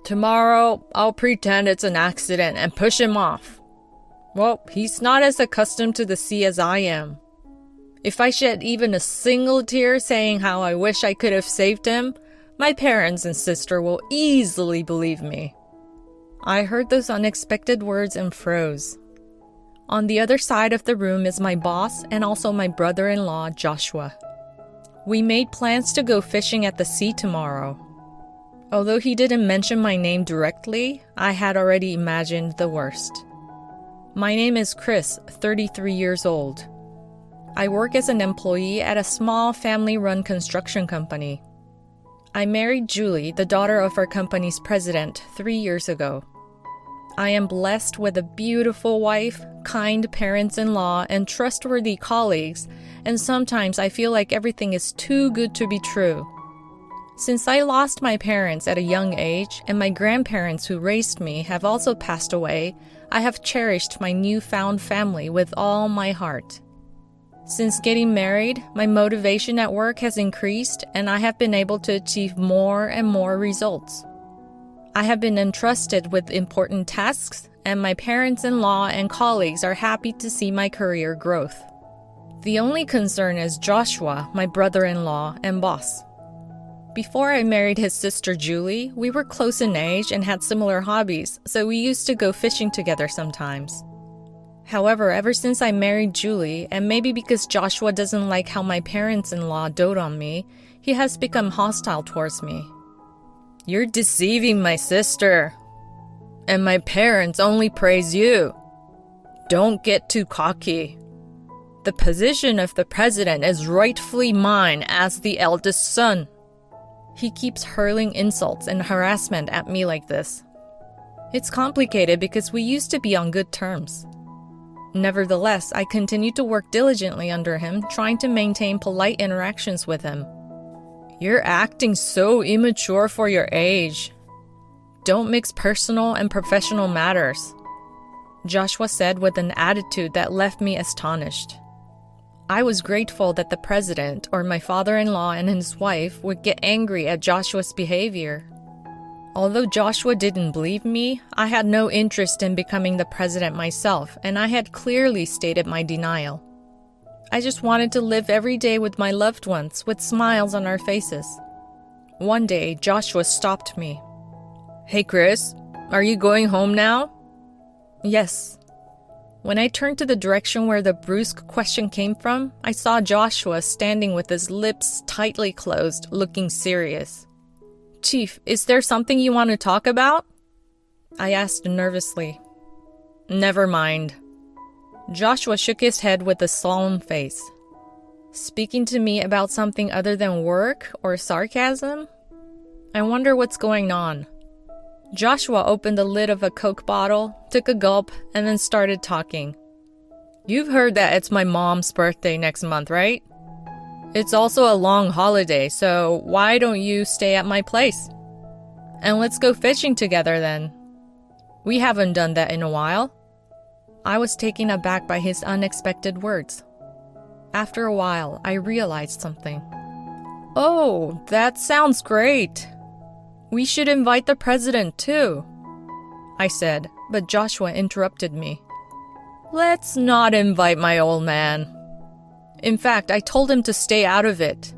Tomorrow, I'll pretend it's an accident and push him off. Well, he's not as accustomed to the sea as I am. If I shed even a single tear saying how I wish I could have saved him, my parents and sister will easily believe me." I heard those unexpected words and froze. On the other side of the room is my boss and also my brother-in-law, Joshua. We made plans to go fishing at the sea tomorrow. Although he didn't mention my name directly, I had already imagined the worst. My name is Chris, 33 years old. I work as an employee at a small family-run construction company. I married Julie, the daughter of our company's president, 3 years ago. I am blessed with a beautiful wife, kind parents-in-law, and trustworthy colleagues, and sometimes I feel like everything is too good to be true. Since I lost my parents at a young age, and my grandparents who raised me have also passed away, I have cherished my newfound family with all my heart. Since getting married, my motivation at work has increased, and I have been able to achieve more and more results. I have been entrusted with important tasks, and my parents-in-law and colleagues are happy to see my career growth. The only concern is Joshua, my brother-in-law and boss. Before I married his sister Julie, we were close in age and had similar hobbies, so we used to go fishing together sometimes. However, ever since I married Julie, and maybe because Joshua doesn't like how my parents-in-law dote on me, he has become hostile towards me. "You're deceiving my sister. And my parents only praise you. Don't get too cocky. The position of the president is rightfully mine as the eldest son." He keeps hurling insults and harassment at me like this. It's complicated because we used to be on good terms. Nevertheless, I continue to work diligently under him, trying to maintain polite interactions with him. "You're acting so immature for your age. Don't mix personal and professional matters," Joshua said with an attitude that left me astonished. I was grateful that the president, or my father-in-law and his wife, would get angry at Joshua's behavior. Although Joshua didn't believe me, I had no interest in becoming the president myself, and I had clearly stated my denial. I just wanted to live every day with my loved ones, with smiles on our faces. One day, Joshua stopped me. "Hey Chris, are you going home now?" "Yes." When I turned to the direction where the brusque question came from, I saw Joshua standing with his lips tightly closed, looking serious. "Chief, is there something you want to talk about?" I asked nervously. "Never mind." Joshua shook his head with a solemn face. Speaking to me about something other than work or sarcasm? I wonder what's going on. Joshua opened the lid of a Coke bottle, took a gulp, and then started talking. "You've heard that it's my mom's birthday next month, right? It's also a long holiday, so why don't you stay at my place? And let's go fishing together then. We haven't done that in a while." I was taken aback by his unexpected words. After a while, I realized something. "Oh, that sounds great. We should invite the president too," I said, but Joshua interrupted me. "Let's not invite my old man. In fact, I told him to stay out of it.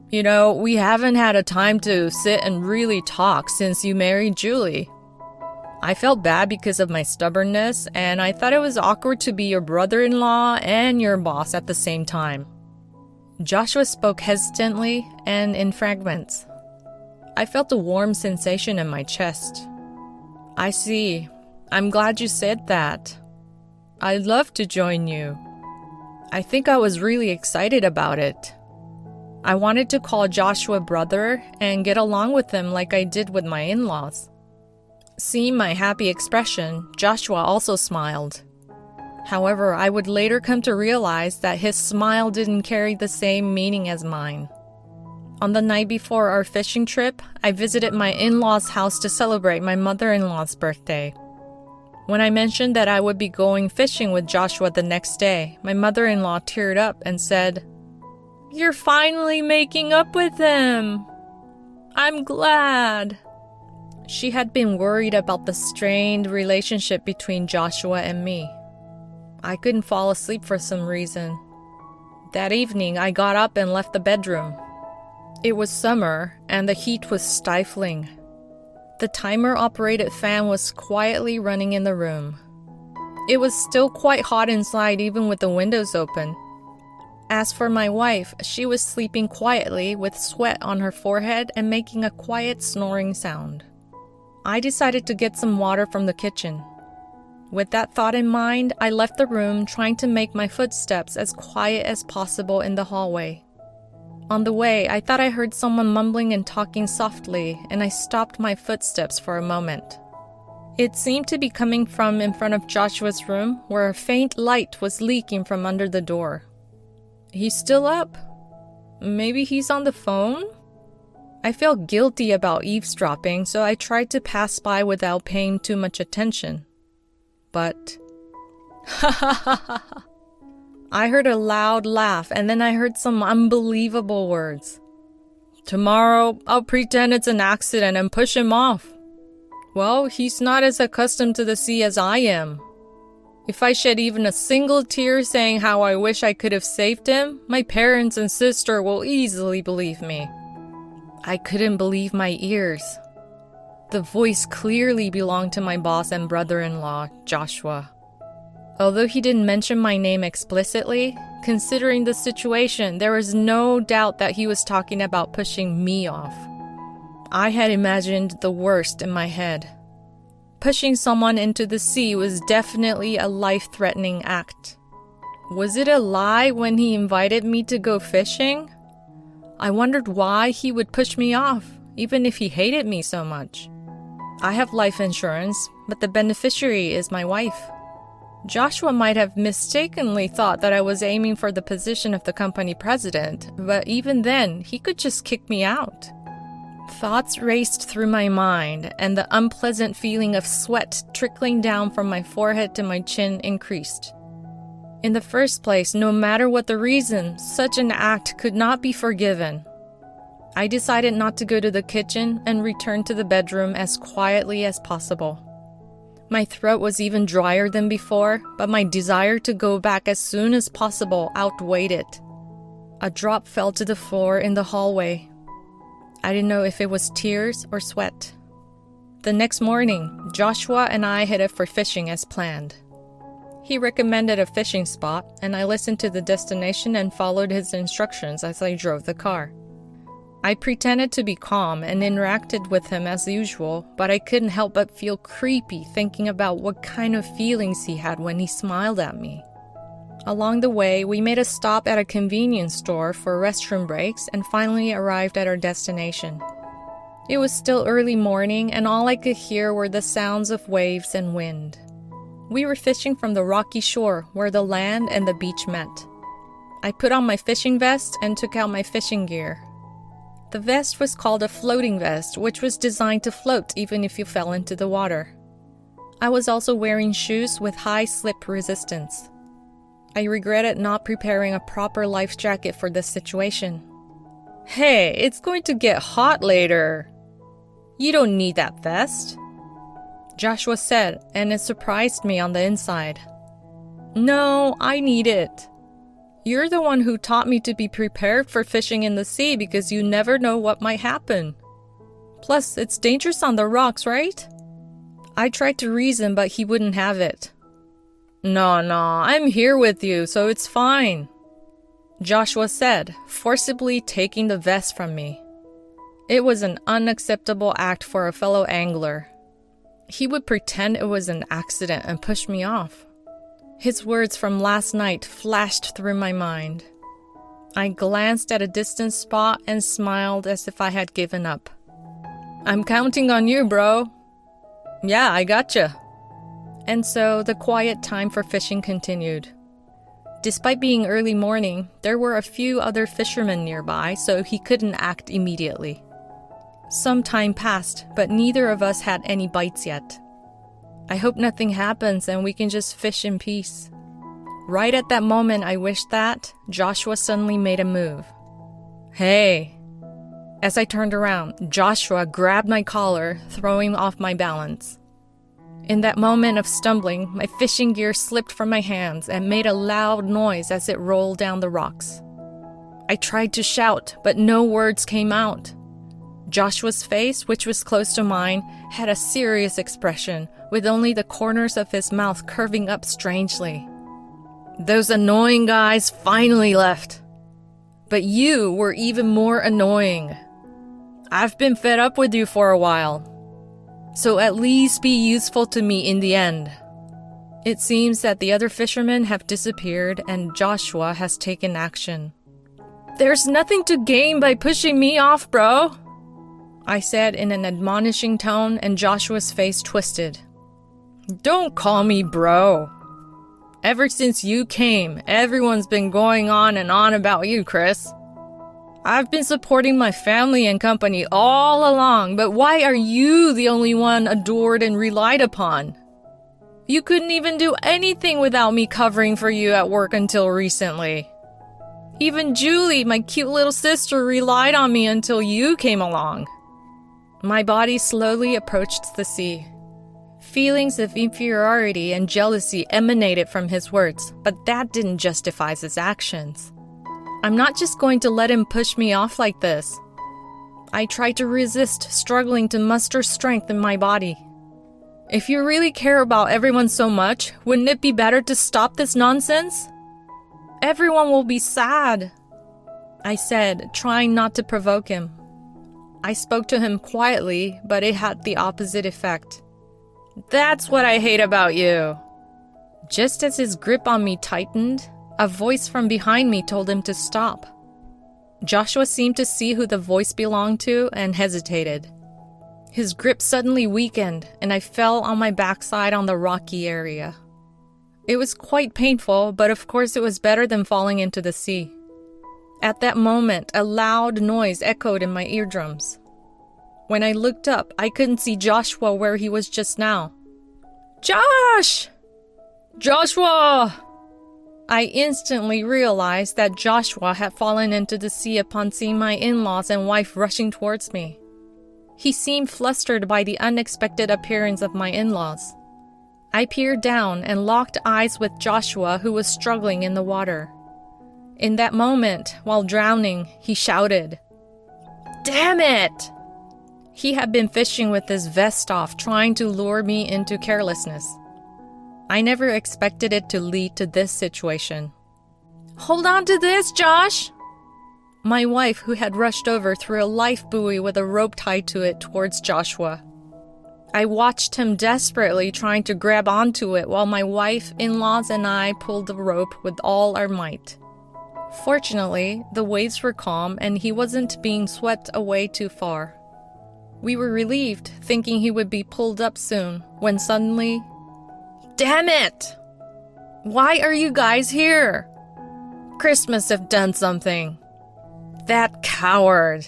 You know, we haven't had a time to sit and really talk since you married Julie. I felt bad because of my stubbornness, and I thought it was awkward to be your brother-in-law and your boss at the same time." Joshua spoke hesitantly and in fragments. I felt a warm sensation in my chest. "I see. I'm glad you said that. I'd love to join you." I think I was really excited about it. I wanted to call Joshua brother and get along with him like I did with my in-laws. Seeing my happy expression, Joshua also smiled. However, I would later come to realize that his smile didn't carry the same meaning as mine. On the night before our fishing trip, I visited my in-laws' house to celebrate my mother-in-law's birthday. When I mentioned that I would be going fishing with Joshua the next day, my mother-in-law teared up and said, "You're finally making up with him. I'm glad." She had been worried about the strained relationship between Joshua and me. I couldn't fall asleep for some reason. That evening, I got up and left the bedroom. It was summer, and the heat was stifling. The timer-operated fan was quietly running in the room. It was still quite hot inside even with the windows open. As for my wife, she was sleeping quietly with sweat on her forehead and making a quiet snoring sound. I decided to get some water from the kitchen. With that thought in mind, I left the room trying to make my footsteps as quiet as possible in the hallway. On the way, I thought I heard someone mumbling and talking softly, and I stopped my footsteps for a moment. It seemed to be coming from in front of Joshua's room, where a faint light was leaking from under the door. He's still up? Maybe he's on the phone? I felt guilty about eavesdropping, so I tried to pass by without paying too much attention. But I heard a loud laugh, and then I heard some unbelievable words. Tomorrow, I'll pretend it's an accident and push him off. Well, he's not as accustomed to the sea as I am. If I shed even a single tear saying how I wish I could have saved him, my parents and sister will easily believe me. I couldn't believe my ears. The voice clearly belonged to my boss and brother-in-law, Joshua. Although he didn't mention my name explicitly, considering the situation, there was no doubt that he was talking about pushing me off. I had imagined the worst in my head. Pushing someone into the sea was definitely a life-threatening act. Was it a lie when he invited me to go fishing? I wondered why he would push me off, even if he hated me so much. I have life insurance, but the beneficiary is my wife. Joshua might have mistakenly thought that I was aiming for the position of the company president, but even then, he could just kick me out. Thoughts raced through my mind, and the unpleasant feeling of sweat trickling down from my forehead to my chin increased. In the first place, no matter what the reason, such an act could not be forgiven. I decided not to go to the kitchen and returned to the bedroom as quietly as possible. My throat was even drier than before, but my desire to go back as soon as possible outweighed it. A drop fell to the floor in the hallway. I didn't know if it was tears or sweat. The next morning, Joshua and I headed for fishing as planned. He recommended a fishing spot, and I listened to the destination and followed his instructions as I drove the car. I pretended to be calm and interacted with him as usual, but I couldn't help but feel creepy thinking about what kind of feelings he had when he smiled at me. Along the way, we made a stop at a convenience store for restroom breaks and finally arrived at our destination. It was still early morning, and all I could hear were the sounds of waves and wind. We were fishing from the rocky shore where the land and the beach met. I put on my fishing vest and took out my fishing gear. The vest was called a floating vest, which was designed to float even if you fell into the water. I was also wearing shoes with high slip resistance. I regretted not preparing a proper life jacket for this situation. Hey, it's going to get hot later. You don't need that vest, Joshua said, and it surprised me on the inside. No, I need it. You're the one who taught me to be prepared for fishing in the sea because you never know what might happen. Plus, it's dangerous on the rocks, right? I tried to reason, but he wouldn't have it. No, I'm here with you, so it's fine, Joshua said, forcibly taking the vest from me. It was an unacceptable act for a fellow angler. He would pretend it was an accident and push me off. His words from last night flashed through my mind. I glanced at a distant spot and smiled as if I had given up. I'm counting on you, bro. Yeah, I gotcha. And so the quiet time for fishing continued. Despite being early morning, there were a few other fishermen nearby, so he couldn't act immediately. Some time passed, but neither of us had any bites yet. I hope nothing happens and we can just fish in peace. Right at that moment I wished that, Joshua suddenly made a move. Hey, As I turned around, Joshua grabbed my collar, throwing off my balance. In that moment of stumbling, my fishing gear slipped from my hands and made a loud noise as it rolled down the rocks. I tried to shout, but no words came out. Joshua's face, which was close to mine, had a serious expression, with only the corners of his mouth curving up strangely. Those annoying guys finally left. But you were even more annoying. I've been fed up with you for a while. So at least be useful to me in the end. It seems that the other fishermen have disappeared and Joshua has taken action. There's nothing to gain by pushing me off, bro, I said in an admonishing tone, and Joshua's face twisted. Don't call me bro. Ever since you came, everyone's been going on and on about you, Chris. I've been supporting my family and company all along, but why are you the only one adored and relied upon? You couldn't even do anything without me covering for you at work until recently. Even Julie, my cute little sister, relied on me until you came along. My body slowly approached the sea. Feelings of inferiority and jealousy emanated from his words, but that didn't justify his actions. I'm not just going to let him push me off like this. I tried to resist, struggling to muster strength in my body. If you really care about everyone so much, wouldn't it be better to stop this nonsense? Everyone will be sad, I said, trying not to provoke him. I spoke to him quietly, but it had the opposite effect. That's what I hate about you. Just as his grip on me tightened, a voice from behind me told him to stop. Joshua seemed to see who the voice belonged to and hesitated. His grip suddenly weakened, and I fell on my backside on the rocky area. It was quite painful, but of course it was better than falling into the sea. At that moment, a loud noise echoed in my eardrums. When I looked up, I couldn't see Joshua where he was just now. Josh! Joshua! I instantly realized that Joshua had fallen into the sea upon seeing my in-laws and wife rushing towards me. He seemed flustered by the unexpected appearance of my in-laws. I peered down and locked eyes with Joshua, who was struggling in the water. In that moment, while drowning, he shouted, "Damn it!" He had been fishing with his vest off, trying to lure me into carelessness. I never expected it to lead to this situation. Hold on to this, Josh! My wife, who had rushed over, threw a life buoy with a rope tied to it towards Joshua. I watched him desperately trying to grab onto it while my wife, in-laws, and I pulled the rope with all our might. Fortunately, the waves were calm and he wasn't being swept away too far. We were relieved, thinking he would be pulled up soon, when suddenly... Damn it! Why are you guys here? Chris must have done something. That coward!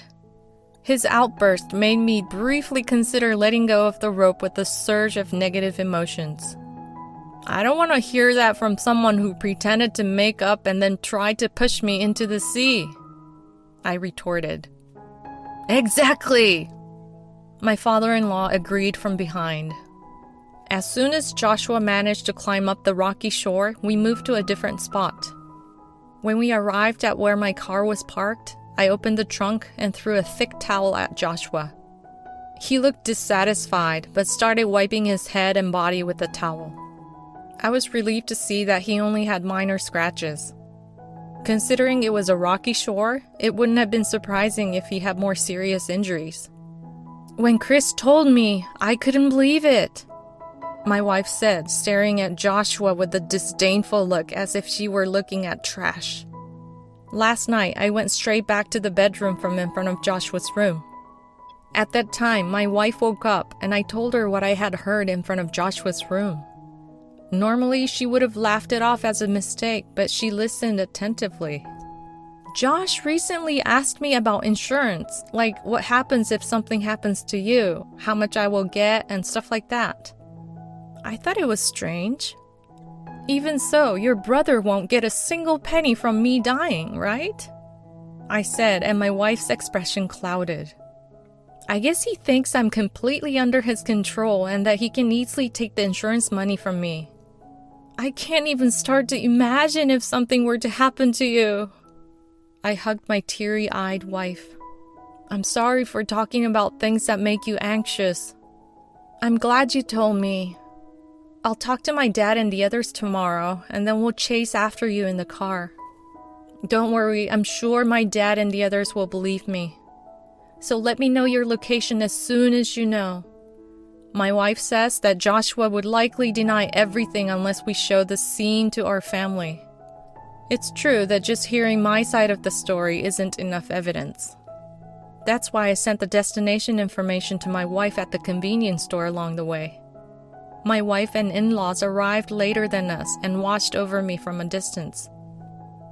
His outburst made me briefly consider letting go of the rope with a surge of negative emotions. I don't want to hear that from someone who pretended to make up and then tried to push me into the sea, I retorted. Exactly! My father-in-law agreed from behind. As soon as Joshua managed to climb up the rocky shore, we moved to a different spot. When we arrived at where my car was parked, I opened the trunk and threw a thick towel at Joshua. He looked dissatisfied, but started wiping his head and body with the towel. I was relieved to see that he only had minor scratches. Considering it was a rocky shore, it wouldn't have been surprising if he had more serious injuries. When Chris told me, I couldn't believe it, my wife said, staring at Joshua with a disdainful look as if she were looking at trash. Last night, I went straight back to the bedroom from in front of Joshua's room. At that time, my wife woke up and I told her what I had heard in front of Joshua's room. Normally, she would have laughed it off as a mistake, but she listened attentively. Josh recently asked me about insurance, like what happens if something happens to you, how much I will get, and stuff like that. I thought it was strange. Even so, your brother won't get a single penny from me dying, right? I said, and my wife's expression clouded. I guess he thinks I'm completely under his control and that he can easily take the insurance money from me. I can't even start to imagine if something were to happen to you. I hugged my teary-eyed wife. I'm sorry for talking about things that make you anxious. I'm glad you told me. I'll talk to my dad and the others tomorrow, and then we'll chase after you in the car. Don't worry, I'm sure my dad and the others will believe me. So let me know your location as soon as you know. My wife says that Joshua would likely deny everything unless we show the scene to our family. It's true that just hearing my side of the story isn't enough evidence. That's why I sent the destination information to my wife at the convenience store along the way. My wife and in-laws arrived later than us and watched over me from a distance.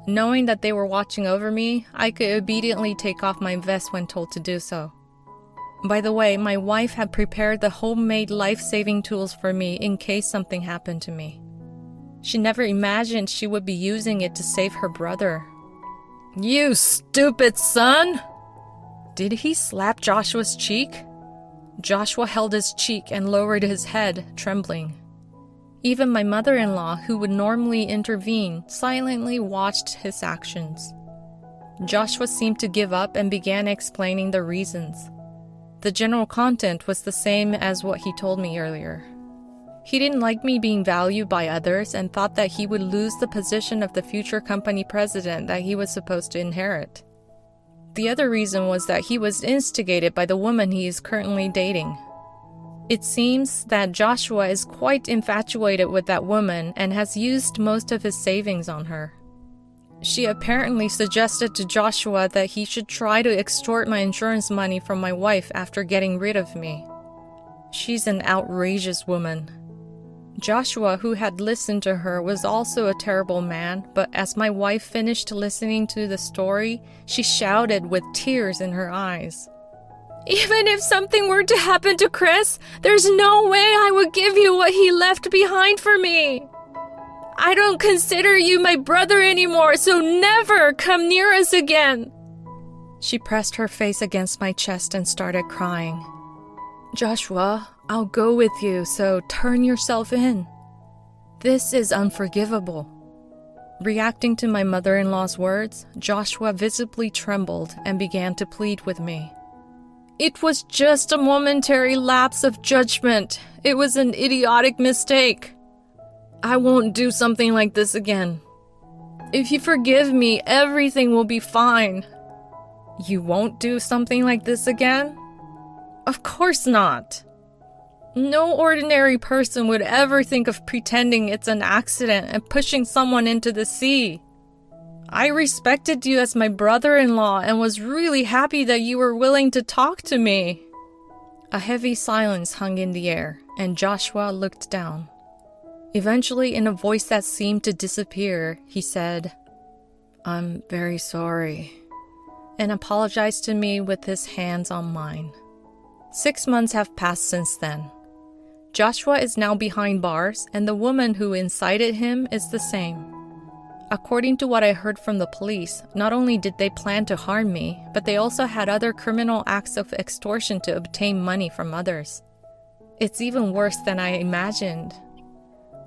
Knowing that they were watching over me, I could obediently take off my vest when told to do so. By the way, my wife had prepared the homemade life-saving tools for me in case something happened to me. She never imagined she would be using it to save her brother. You stupid son! Did he slap Joshua's cheek? Joshua held his cheek and lowered his head, trembling. Even my mother-in-law, who would normally intervene, silently watched his actions. Joshua seemed to give up and began explaining the reasons. The general content was the same as what he told me earlier. He didn't like me being valued by others and thought that he would lose the position of the future company president that he was supposed to inherit. The other reason was that he was instigated by the woman he is currently dating. It seems that Joshua is quite infatuated with that woman and has used most of his savings on her. She apparently suggested to Joshua that he should try to extort my insurance money from my wife after getting rid of me. She's an outrageous woman. Joshua, who had listened to her, was also a terrible man, but as my wife finished listening to the story, she shouted with tears in her eyes. Even if something were to happen to Chris, there's no way I would give you what he left behind for me. I don't consider you my brother anymore, so never come near us again. She pressed her face against my chest and started crying. Joshua, I'll go with you, so turn yourself in. This is unforgivable. Reacting to my mother-in-law's words, Joshua visibly trembled and began to plead with me. It was just a momentary lapse of judgment. It was an idiotic mistake. I won't do something like this again. If you forgive me, everything will be fine. You won't do something like this again? Of course not. No ordinary person would ever think of pretending it's an accident and pushing someone into the sea. I respected you as my brother-in-law and was really happy that you were willing to talk to me. A heavy silence hung in the air, and Joshua looked down. Eventually, in a voice that seemed to disappear, he said, "I'm very sorry," and apologized to me with his hands on mine. 6 months have passed since then. Joshua is now behind bars, and the woman who incited him is the same. According to what I heard from the police, not only did they plan to harm me, but they also had other criminal acts of extortion to obtain money from others. It's even worse than I imagined.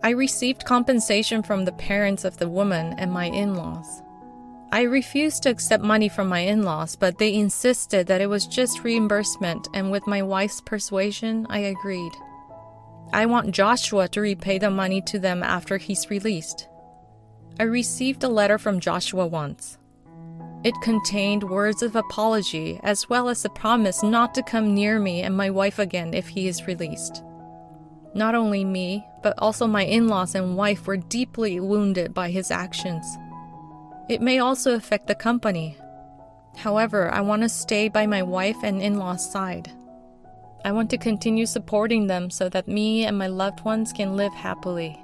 I received compensation from the parents of the woman and my in-laws. I refused to accept money from my in-laws, but they insisted that it was just reimbursement, and with my wife's persuasion, I agreed. I want Joshua to repay the money to them after he's released. I received a letter from Joshua once. It contained words of apology as well as a promise not to come near me and my wife again if he is released. Not only me, but also my in-laws and wife were deeply wounded by his actions. It may also affect the company. However, I want to stay by my wife and in-laws' side. I want to continue supporting them so that me and my loved ones can live happily.